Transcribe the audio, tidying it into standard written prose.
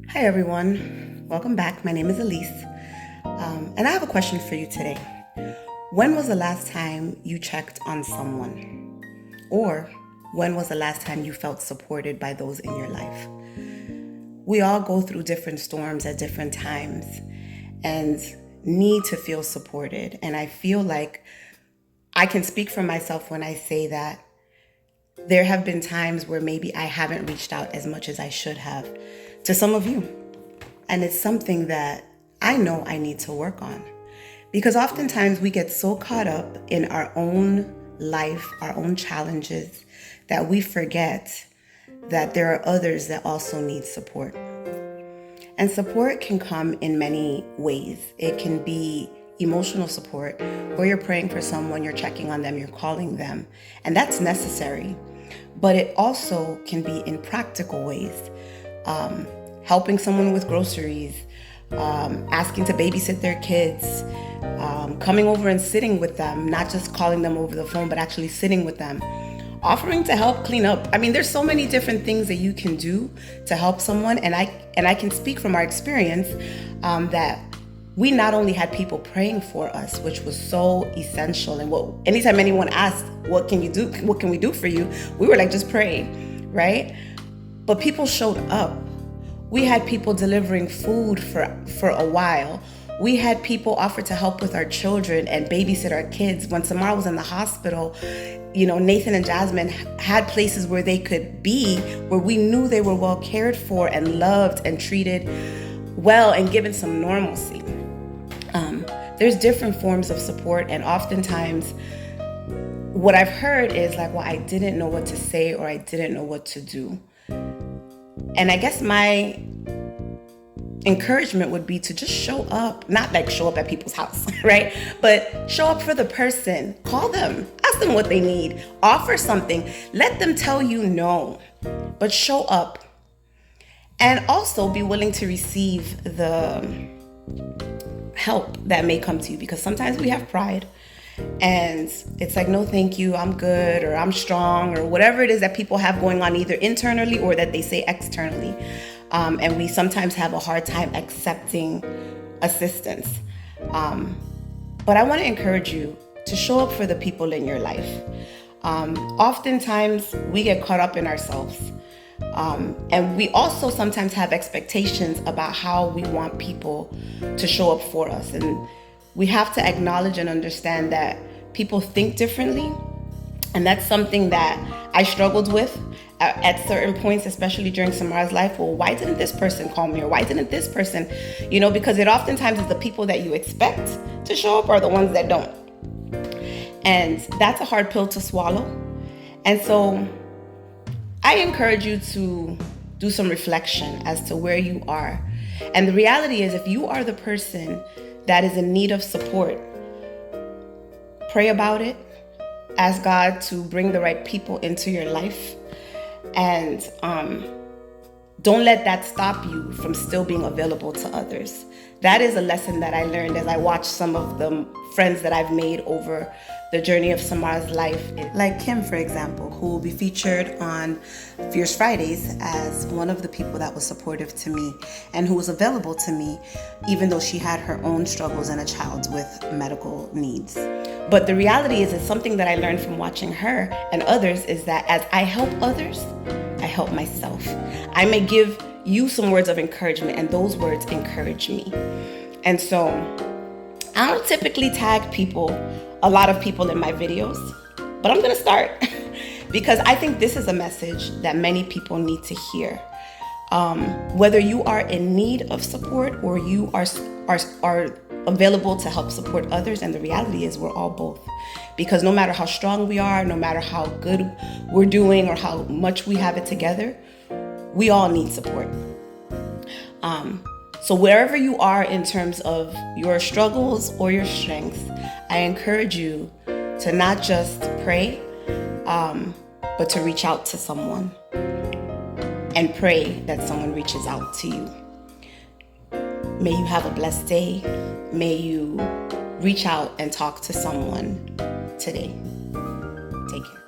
Hi everyone, welcome back. My name is Elise, and I have a question for you today. When was the last time you checked on someone? Or when was the last time you felt supported by those in your life? We all go through different storms at different times and need to feel supported. And I feel like I can speak for myself when I say that there have been times where maybe I haven't reached out as much as I should have to some of you. And it's something that I know I need to work on. Because oftentimes we get so caught up in our own life, our own challenges, that we forget that there are others that also need support. And support can come in many ways. It can be emotional support, where you're praying for someone, you're checking on them, you're calling them, and that's necessary. But it also can be in practical ways. Helping someone with groceries, asking to babysit their kids, coming over and sitting with them, not just calling them over the phone, but actually sitting with them, offering to help clean up. I mean, there's so many different things that you can do to help someone. And I can speak from our experience that we not only had people praying for us, which was so essential. And anytime anyone asked, what can you do? What can we do for you? We were like, just pray, right? But people showed up. We had people delivering food for a while. We had people offer to help with our children and babysit our kids. When Samara was in the hospital, Nathan and Jasmine had places where they could be, where we knew they were well cared for and loved and treated well and given some normalcy. There's different forms of support, and oftentimes what I've heard is like, well, I didn't know what to say or I didn't know what to do. And I guess my encouragement would be to just show up, not like show up at people's house, right? But show up for the person, call them, ask them what they need, offer something, let them tell you no, but show up. And also be willing to receive the help that may come to you, because sometimes we have pride and it's like, no, thank you, I'm good, or I'm strong, or whatever it is that people have going on either internally or that they say externally. And we sometimes have a hard time accepting assistance. But I want to encourage you to show up for the people in your life. Oftentimes we get caught up in ourselves. And we also sometimes have expectations about how we want people to show up for us. And we have to acknowledge and understand that people think differently. And that's something that I struggled with at certain points, especially during Samara's life. Well, why didn't this person call me? Or why didn't this person? Because it oftentimes is the people that you expect to show up are the ones that don't. And that's a hard pill to swallow. And so I encourage you to do some reflection as to where you are. And the reality is, if you are the person that is in need of support, pray about it. Ask God to bring the right people into your life. And don't let that stop you from still being available to others. That is a lesson that I learned as I watched some of the friends that I've made over the journey of Samara's life. Like Kim, for example, who will be featured on Fierce Fridays as one of the people that was supportive to me and who was available to me, even though she had her own struggles and a child with medical needs. But the reality is, it's something that I learned from watching her and others, is that as I help others, I help myself. I may give you some words of encouragement, and those words encourage me. And so I don't typically tag a lot of people in my videos, but I'm gonna start because I think this is a message that many people need to hear. Whether you are in need of support or you are available to help support others, and the reality is we're all both. Because no matter how strong we are, no matter how good we're doing or how much we have it together, we all need support. So wherever you are in terms of your struggles or your strengths, I encourage you to not just pray, but to reach out to someone and pray that someone reaches out to you. May you have a blessed day. May you reach out and talk to someone today. Take care.